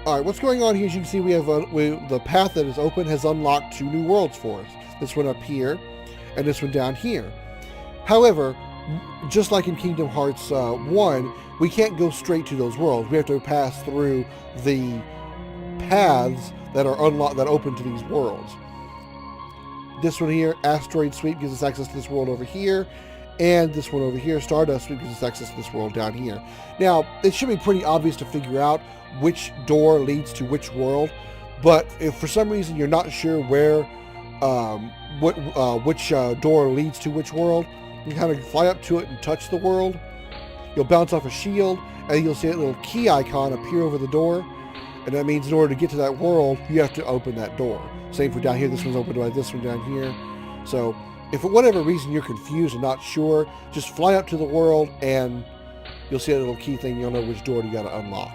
All right, what's going on here? As you can see, we have the path that is open has unlocked 2 new worlds for us. This one up here, and this one down here. However, just like in Kingdom Hearts 1, we can't go straight to those worlds. We have to pass through the paths that are unlocked, that open to these worlds. This one here, Asteroid Sweep, gives us access to this world over here. And this one over here, Stardust Sweep, gives us access to this world down here. Now, it should be pretty obvious to figure out which door leads to which world. But if for some reason you're not sure where, which door leads to which world, you kind of fly up to it and touch the world. You'll bounce off a shield, and you'll see a little key icon appear over the door. And that means in order to get to that world, you have to open that door. Same for down here. This one's open by this one down here. So if for whatever reason you're confused and not sure, just fly up to the world and you'll see a little key thing. You'll know which door you got to unlock.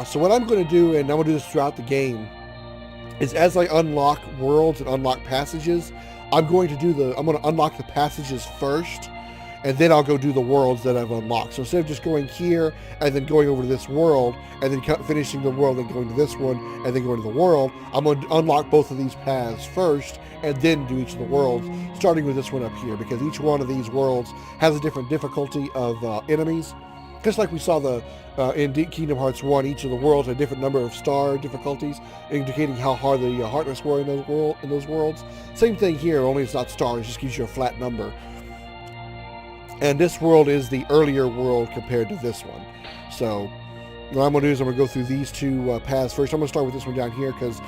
So what I'm going to do, and I'm going to do this throughout the game, is as I unlock worlds and unlock passages, I'm going to unlock the passages first, and then I'll go do the worlds that I've unlocked. So instead of just going here and then going over to this world and then finishing the world and going to this one and then going to the world, I'm going to unlock both of these paths first and then do each of the worlds, starting with this one up here, because each one of these worlds has a different difficulty of enemies. Just like we saw in Kingdom Hearts 1, each of the worlds had a different number of star difficulties, indicating how hard the hardness were in those worlds. Same thing here, only it's not stars, it just gives you a flat number. And this world is the earlier world compared to this one. So what I'm going to do is I'm going to go through these 2 paths first. I'm going to start with this one down here because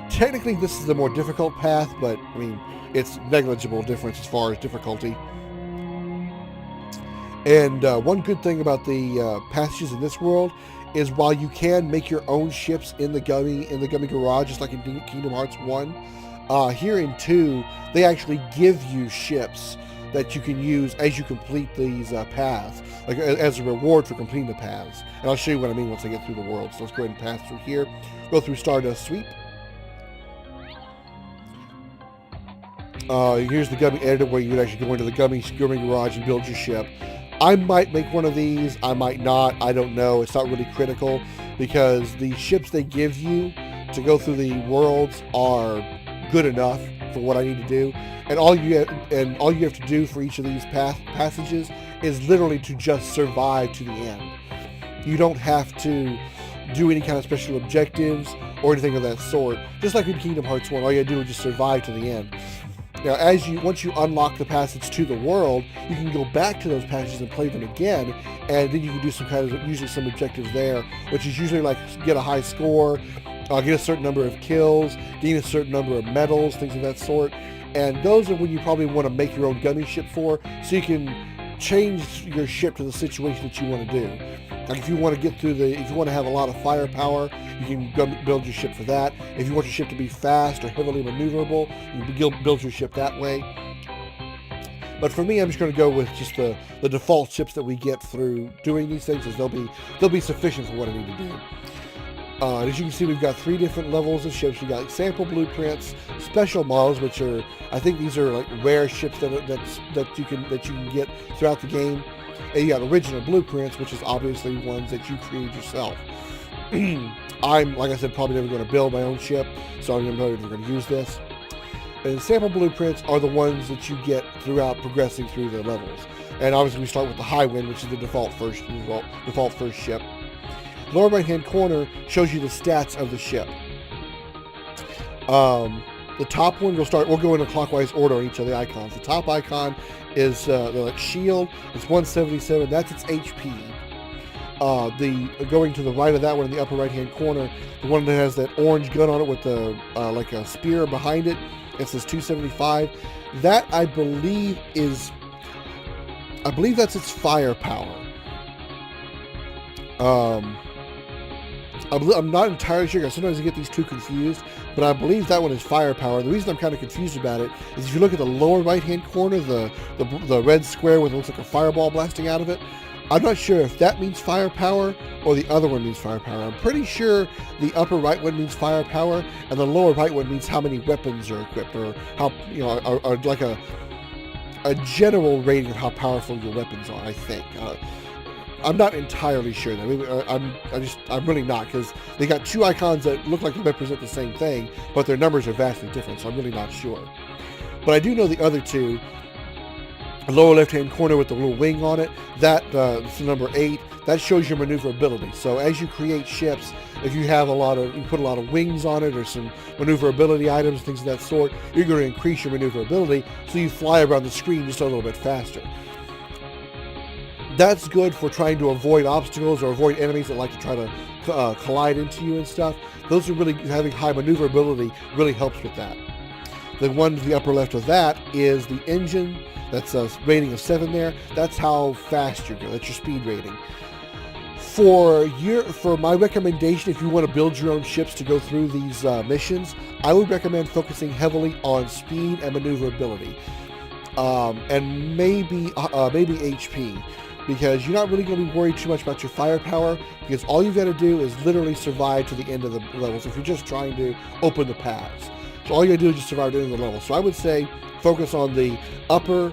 technically this is the more difficult path, but I mean, it's negligible difference as far as difficulty. And one good thing about the passages in this world is while you can make your own ships in the gummy garage, just like in Kingdom Hearts 1, here in 2, they actually give you ships that you can use as you complete these paths, like as a reward for completing the paths. And I'll show you what I mean once I get through the world. So let's go ahead and pass through here. Go through Stardust Sweep. Here's the gummy editor where you would actually go into the gummy garage and build your ship. I might make one of these, I might not, I don't know. It's not really critical because the ships they give you to go through the worlds are good enough for what I need to do. And all you have to do for each of these passages is literally to just survive to the end. You don't have to do any kind of special objectives or anything of that sort. Just like in Kingdom Hearts 1, all you gotta do is just survive to the end. Now, once you unlock the passage to the world, you can go back to those passages and play them again, and then you can do usually some objectives there, which is usually like get a high score, get a certain number of kills, gain a certain number of medals, things of that sort. And those are when you probably want to make your own gummy ship for, so you can change your ship to the situation that you want to do. Like if you want to if you want to have a lot of firepower, you can build your ship for that. If you want your ship to be fast or heavily maneuverable, you can build your ship that way. But for me, I'm just going to go with just the default ships that we get through doing these things, as they'll be sufficient for what I need to do. As you can see, we've got 3 different levels of ships. We've got sample blueprints, special models, which are, I think these are like rare ships that you can get throughout the game. And you got original blueprints, which is obviously ones that you created yourself. I'm, like I said, probably never going to build my own ship, so I'm never going to use this. And sample blueprints are the ones that you get throughout progressing through the levels. And obviously we start with the Highwind, which is the default first ship. Lower right hand corner shows you the stats of the ship. The top one, we'll go in a clockwise order on each of the icons. The top icon is the shield. It's 177. That's its HP. Going to the right of that one in the upper right hand corner, the one that has that orange gun on it with the like a spear behind it, it says 275. That I believe that's its firepower. I'm not entirely sure, because sometimes I get these 2 confused, but I believe that one is firepower. The reason I'm kind of confused about it is if you look at the lower right-hand corner, the red square with what looks like a fireball blasting out of it, I'm not sure if that means firepower or the other one means firepower. I'm pretty sure the upper right one means firepower, and the lower right one means how many weapons are equipped, or how, are like a general rating of how powerful your weapons are, I think. I'm not entirely sure. I mean, I'm really not, because they got two icons that look like they represent the same thing, but their numbers are vastly different, so I'm really not sure. But I do know the other two. The lower left-hand corner with the little wing on it, it's the number 8. That shows your maneuverability. So as you create ships, if you have you put a lot of wings on it or some maneuverability items, things of that sort, you're going to increase your maneuverability, so you fly around the screen just a little bit faster. That's good for trying to avoid obstacles or avoid enemies that like to try to collide into you and stuff. Those are really, having high maneuverability really helps with that. The one to the upper left of that is the engine. That's a rating of 7 there. That's how fast you're going. That's your speed rating. For my recommendation, if you want to build your own ships to go through these missions, I would recommend focusing heavily on speed and maneuverability, and maybe HP, because you're not really going to be worried too much about your firepower, because all you've got to do is literally survive to the end of the levels if you're just trying to open the paths. So all you got to do is just survive to the end of the level. So I would say focus on the upper,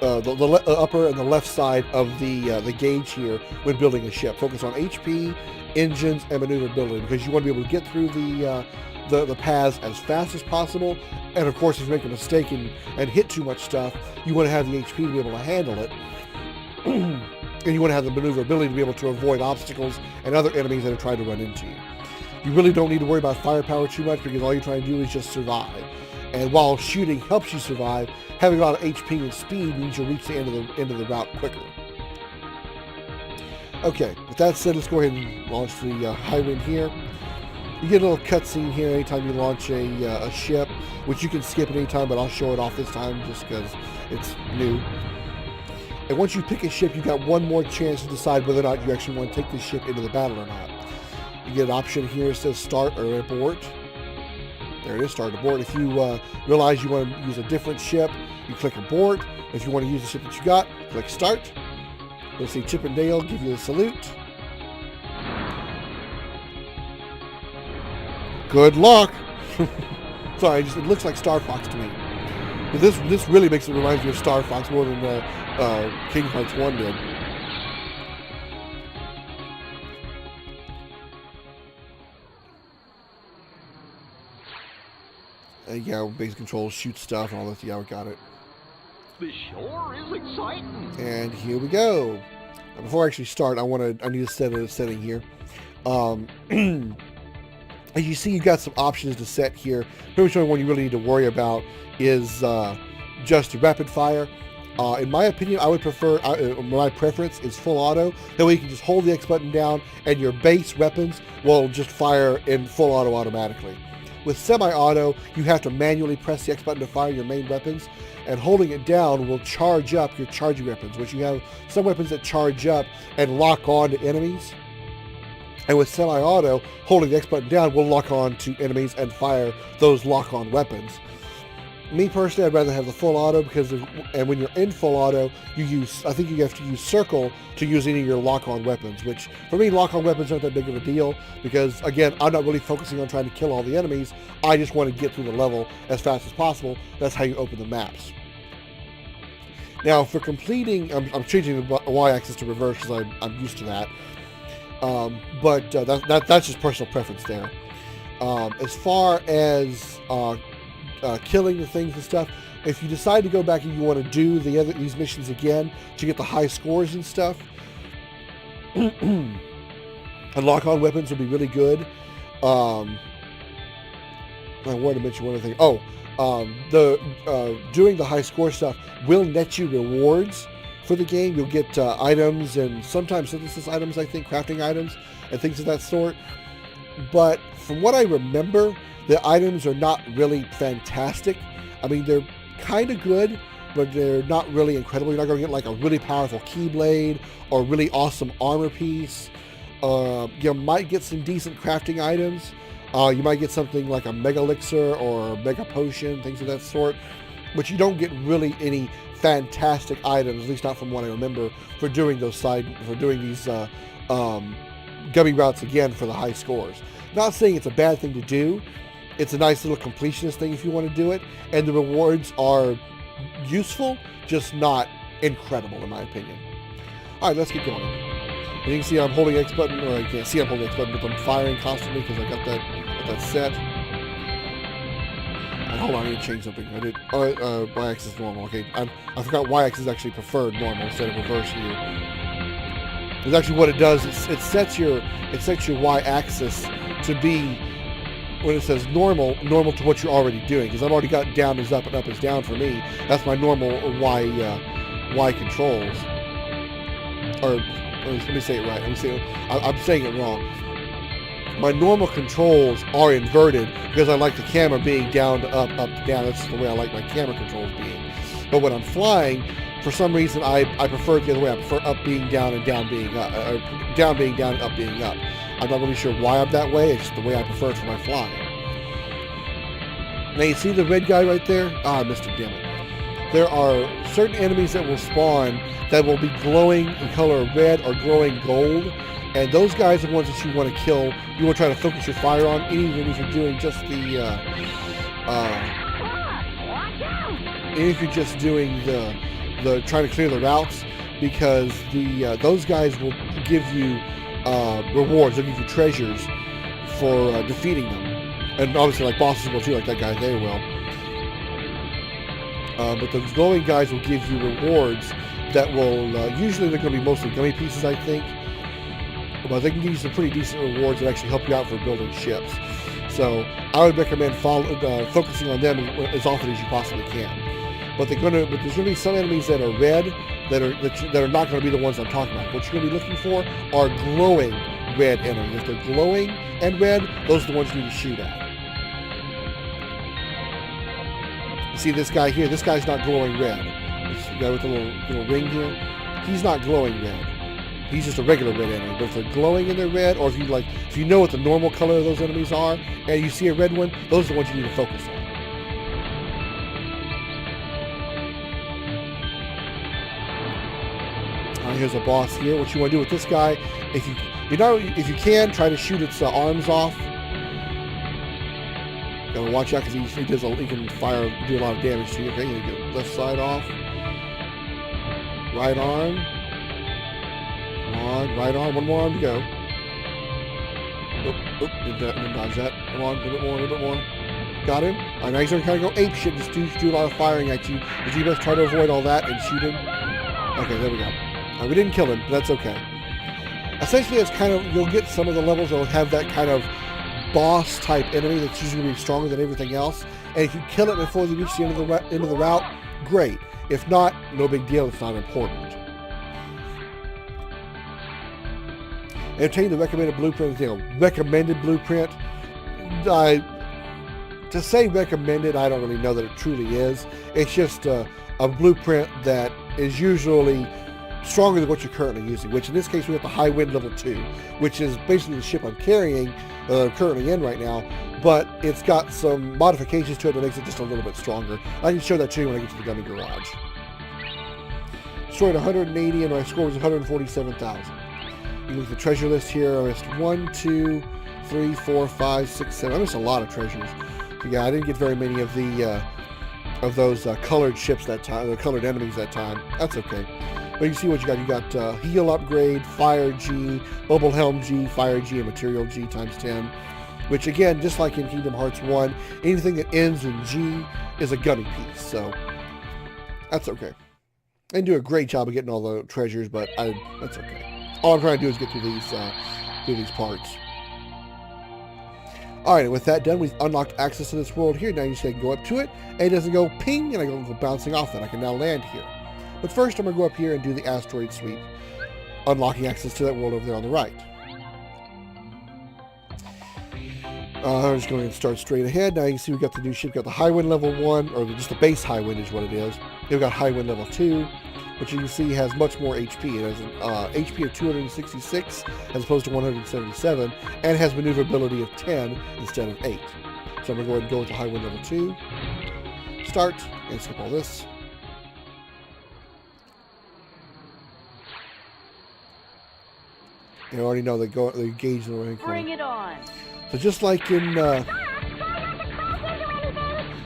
upper and the left side of the gauge here when building a ship. Focus on HP, engines, and maneuverability, because you want to be able to get through the paths as fast as possible. And of course, if you make a mistake and hit too much stuff, you want to have the HP to be able to handle it. And you want to have the maneuverability to be able to avoid obstacles and other enemies that are trying to run into you. You really don't need to worry about firepower too much, because all you're trying to do is just survive. And while shooting helps you survive, having a lot of HP and speed means you'll reach the end of the route quicker. Okay, with that said, let's go ahead and launch the high wind here. You get a little cutscene here anytime you launch a ship, which you can skip at any time, but I'll show it off this time just because it's new. And once you pick a ship, you've got one more chance to decide whether or not you actually want to take this ship into the battle or not. You get an option here that says start or abort. There it is, start abort. If you realize you want to use a different ship, you click abort. If you want to use the ship that you got, click start. You'll see Chip and Dale give you a salute. Good luck! Sorry, it looks like Star Fox to me. But this really makes it remind me of Star Fox more than King Hearts 1 did. Yeah, basic controls, shoot stuff, and all that. Yeah, we got it. This sure is exciting. And here we go. Now, before I actually start, I need to set a setting here. As you see, you've got some options to set here. Pretty much the only one you really need to worry about is just rapid fire. In my opinion, I would prefer, my preference is full auto. That way you can just hold the X button down and your base weapons will just fire in full auto automatically. With semi-auto, you have to manually press the X button to fire your main weapons, and holding it down will charge up your charging weapons, which you have some weapons that charge up and lock on to enemies. And with semi-auto, holding the X button down will lock on to enemies and fire those lock-on weapons. Me personally, I'd rather have the full auto and when you're in full auto, I think you have to use circle to use any of your lock-on weapons, which for me, lock-on weapons aren't that big of a deal because, again, I'm not really focusing on trying to kill all the enemies. I just want to get through the level as fast as possible. That's how you open the maps. Now, for completing, I'm changing the Y-axis to reverse because I'm used to that. But that's just personal preference there. As far as killing the things and stuff, if you decide to go back and you want to do these missions again to get the high scores and stuff, and lock-on weapons would be really good. I wanted to mention one other thing. Doing the high score stuff will net you rewards for the game. You'll get items and sometimes synthesis items, I think, crafting items and things of that sort. But from what I remember, the items are not really fantastic. I mean, they're kind of good, but they're not really incredible. You're not going to get like a really powerful keyblade or a really awesome armor piece. You might get some decent crafting items. You might get something like a mega elixir or a mega potion, things of that sort. But you don't get really any fantastic items, at least not from what I remember, for doing these gummy routes again for the high scores. Not saying it's a bad thing to do. It's a nice little completionist thing if you want to do it, and the rewards are useful, just not incredible in my opinion. All right, let's get going. And you can see I'm holding X button, or I can't see I'm holding X button, but I'm firing constantly because I got that set. Hold on, I need to change something. I did. Y-axis normal. Okay, I forgot Y-axis is actually preferred normal instead of reverse here. Because actually, what it does is it sets your Y-axis to be, when it says normal to what you're already doing. Because I've already got down is up and up is down for me. That's my normal Y controls. Or let me say it right. I'm saying it wrong. My normal controls are inverted because I like the camera being down to up, up to down. That's the way I like my camera controls being. But when I'm flying, for some reason, I prefer it the other way. I prefer up being down and down being up. Down being down and up being up. I'm not really sure why I'm that way. It's just the way I prefer it for my flying. Now you see the red guy right there? Ah, I missed it, damn it. There are certain enemies that will spawn that will be glowing in color red or glowing gold. And those guys are the ones that you want to kill. You want to try to focus your fire on, even if you're doing just the, trying to clear the routes, because those guys will give you rewards. They'll give you treasures for defeating them, and obviously like bosses will too, like that guy. They will. But those glowing guys will give you rewards that will usually they're going to be mostly gummy pieces, I think. But they can give you some pretty decent rewards that actually help you out for building ships. So I would recommend focusing on them as often as you possibly can. But there's going to be some enemies that are red that are not going to be the ones I'm talking about. What you're going to be looking for are glowing red enemies. If they're glowing and red, those are the ones you need to shoot at. You see this guy here? This guy's not glowing red. This guy with the little ring here, he's not glowing red. He's just a regular red enemy. But if they're glowing and they're red, or if you know what the normal color of those enemies are, and you see a red one, those are the ones you need to focus on. Here's a boss here. What you want to do with this guy, if you can, try to shoot its arms off. Gotta watch out because he can do a lot of damage to you. Okay, you get left side off, right arm. On, right arm, one more arm to go. Didn't dodge that. Come on, a little bit more. Got him. All right, now he's going to kind of go ape shit, just do a lot of firing at you. But you best try to avoid all that and shoot him. Okay, there we go. We didn't kill him, but that's okay. Essentially, it's kind of, you'll get some of the levels that will have that kind of boss type enemy that's usually going to be stronger than everything else. And if you kill it before you reach the end of the route, great. If not, no big deal. It's not important. Obtain the recommended blueprint. Recommended blueprint. To say recommended, I don't really know that it truly is. It's just a blueprint that is usually stronger than what you're currently using, which in this case we have the high wind level 2, which is basically the ship I'm carrying, currently in right now, but it's got some modifications to it that makes it just a little bit stronger. I can show that to you when I get to the gunning garage. Destroyed 180 and my score was 147,000. You look at the treasure list here. I missed 1, 2, 3, 4, 5, 6, 7. I missed a lot of treasures. So yeah, I didn't get very many of those colored ships that time, the colored enemies that time. That's okay. But you see what you got. You got heal upgrade, fire G, bubble helm G, fire G, and material G times 10. Which again, just like in Kingdom Hearts 1, anything that ends in G is a gunning piece. So that's okay. And do a great job of getting all the treasures, but that's okay. All I'm trying to do is get through these parts. Alright, and with that done, we've unlocked access to this world here. Now you just can go up to it, and it doesn't go ping, and I go bouncing off that. I can now land here. But first, I'm going to go up here and do the asteroid sweep, unlocking access to that world over there on the right. I'm just going to start straight ahead. Now you can see we've got the new ship. We've got the high wind level 1, or just the base high wind is what it is. We've got high wind level 2. Which you can see has much more HP. It has an HP of 266 as opposed to 177, and has maneuverability of 10 instead of 8. So I'm going to go ahead and go with the high wind level 2. Start, and skip all this. You already know they gauge in the right corner. Bring it on. So just like in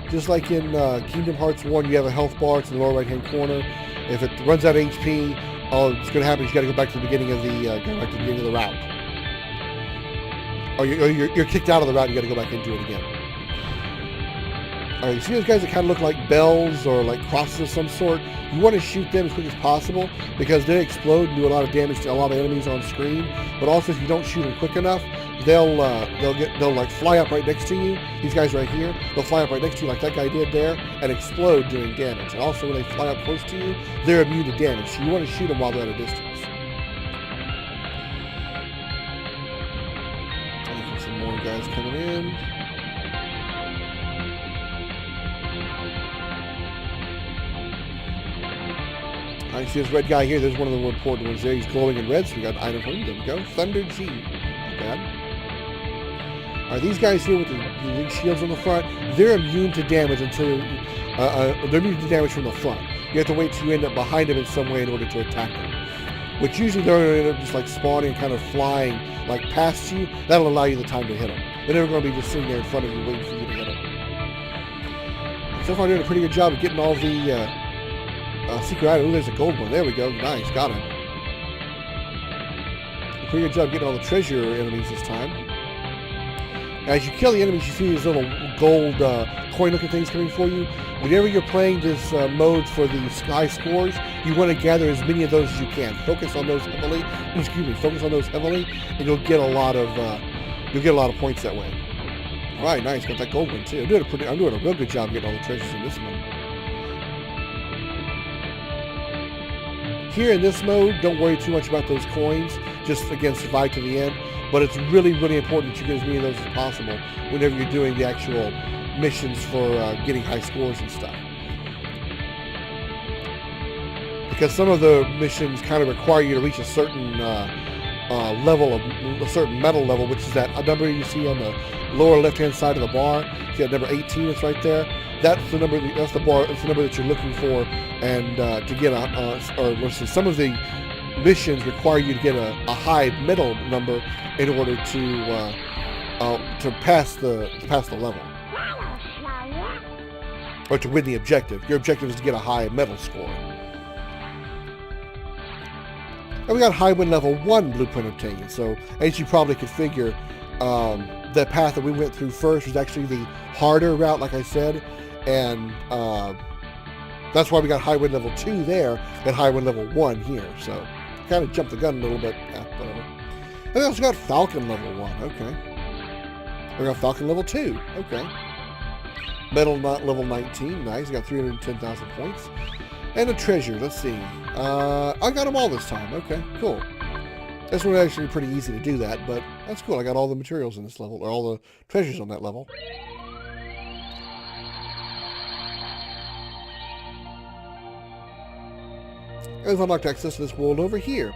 Kingdom Hearts 1, you have a health bar. It's in the lower right-hand corner. If it runs out of HP, all that's going to happen is you got to go back to the beginning of the route. Or you're kicked out of the route. You got to go back into it again. All right, you see those guys that kind of look like bells or like crosses of some sort? You want to shoot them as quick as possible because they explode and do a lot of damage to a lot of enemies on screen. But also, if you don't shoot them quick enough, they'll like fly up right next to you. These guys right here, they'll fly up right next to you like that guy did there and explode doing damage. And also, when they fly up close to you, they're immune to damage. So you want to shoot them while they're at a distance. I think some more guys coming in. I see this red guy here. There's one of the more important ones there. He's glowing in red, so we got an item for him. There we go. Thunder G. Not bad. All right, these guys here with the shields on the front, they're immune to damage until they're immune to damage from the front. You have to wait till you end up behind them in some way in order to attack them. Which usually they're going to end up just like spawning and kind of flying like past you. That'll allow you the time to hit them. They're never going to be just sitting there in front of you waiting for you to hit them. So far, doing a pretty good job of getting all the secret item. Ooh, there's a gold one. There we go. Nice. Got him. Pretty good job getting all the treasure enemies this time. As you kill the enemies, you see these little gold coin-looking things coming for you. Whenever you're playing this mode for the sky scores, you want to gather as many of those as you can. Focus on those heavily. Focus on those heavily, and you'll get a lot of points that way. All right, nice. Got that gold one too. I'm doing a real good job getting all the treasures in this one. Here in this mode, don't worry too much about those coins. Just, again, survive to the end. But it's really, really important that you get as many of those as possible whenever you're doing the actual missions for getting high scores and stuff. Because some of the missions kind of require you to reach a certain a certain medal level, which is that number you see on the lower left-hand side of the bar. See that number 18? It's right there. That's the number. That's the bar. It's the number that you're looking for, and to get some of the missions require you to get a high medal number in order to pass the level, or to win the objective. Your objective is to get a high medal score. And we got high win level 1 blueprint obtained. So as you probably could figure, the path that we went through first was actually the harder route, like I said. And that's why we got high win level 2 there and high win level 1 here. So kind of jumped the gun a little bit. Whatever. And we also got Falcon level 1. Okay. We got Falcon level 2. Okay. Medal level 19. Nice. We got 310,000 points. And a treasure. Let's see. I got them all this time. Okay, cool. This one was actually pretty easy to do that, but that's cool. I got all the materials in this level, or all the treasures on that level. And we've unlocked access to this world over here.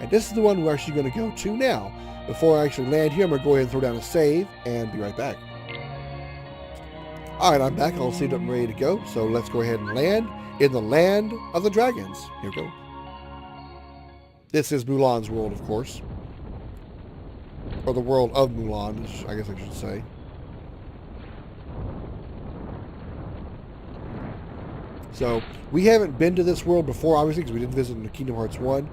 And this is the one we're actually going to go to now. Before I actually land here, I'm going to go ahead and throw down a save and be right back. Alright, I'm back. All saved up and ready to go. So let's go ahead and land in the land of the dragons. Here we go. This is Mulan's world, of course. Or the world of Mulan, I guess I should say. So, we haven't been to this world before, obviously, because we didn't visit in Kingdom Hearts 1.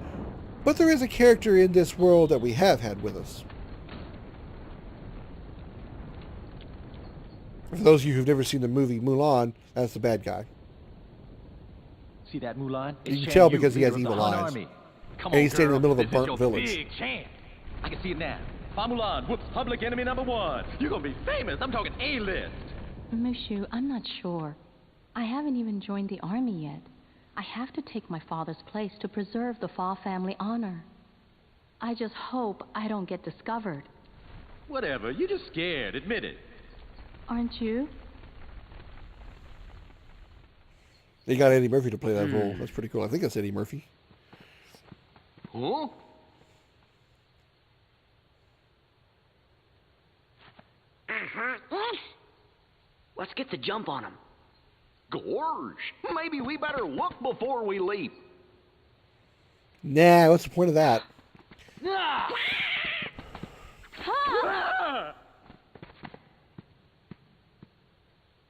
But there is a character in this world that we have had with us. For those of you who've never seen the movie Mulan, that's the bad guy. See that, Mulan? You can tell because he has evil eyes. Come and he's standing in the middle of a this burnt is your village. Big chance. I can see it now. Fa Mulan whoops public enemy number 1. You're gonna be famous. I'm talking A-list. Mushu, I'm not sure. I haven't even joined the army yet. I have to take my father's place to preserve the Fa family honor. I just hope I don't get discovered. Whatever. You're just scared. Admit it. Aren't you? They got Eddie Murphy to play that role. That's pretty cool. I think that's Eddie Murphy. Huh? Let's get the jump on him. Gorge, maybe we better look before we leap. Nah, what's the point of that?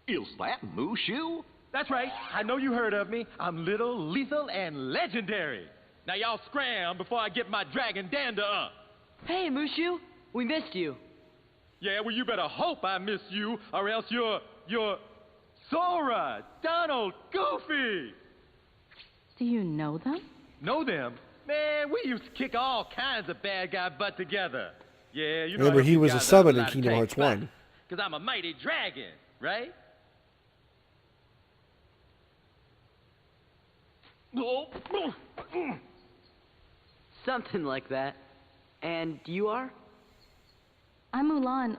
Is that Mushu? That's right. I know you heard of me. I'm little, lethal, and legendary. Now y'all scram before I get my dragon dander up. Hey, Mushu, we missed you. Yeah, well, you better hope I miss you, or else you're Sora, Donald, Goofy. Do you know them? Know them? Man, we used to kick all kinds of bad guy butt together. Yeah, you know. Remember, he was a summon in Kingdom Hearts 1. Because I'm a mighty dragon, right? Something like that. And you are? I'm Mulan.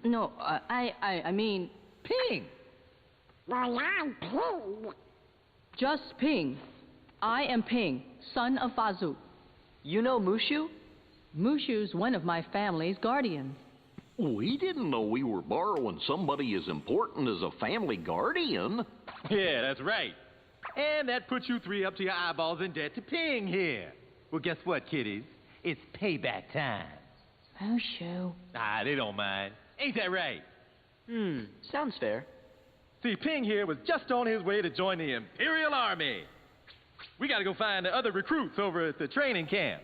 No, I mean, Ping. just Ping. I am Ping, son of Fazu. You know Mushu? Mushu's one of my family's guardians. We didn't know we were borrowing somebody as important as a family guardian. Yeah, that's right. And that puts you three up to your eyeballs in debt to Ping here. Well, guess what, kiddies? It's payback time. Mushu. Ah, they don't mind. Ain't that right? Sounds fair. See, Ping here was just on his way to join the Imperial Army. We gotta go find the other recruits over at the training camp.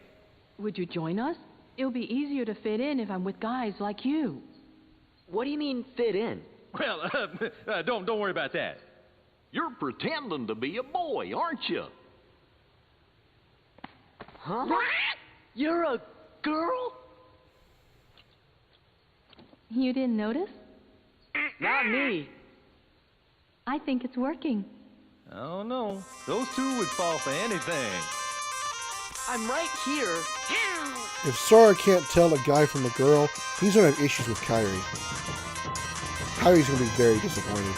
Would you join us? It'll be easier to fit in if I'm with guys like you. What do you mean fit in? Well, don't worry about that. You're pretending to be a boy, aren't you? Huh? You're a girl? You didn't notice? Not me. I think it's working. I don't know. Those two would fall for anything. I'm right here. If Sora can't tell a guy from a girl, he's going to have issues with Kairi. Kairi's going to be very disappointed.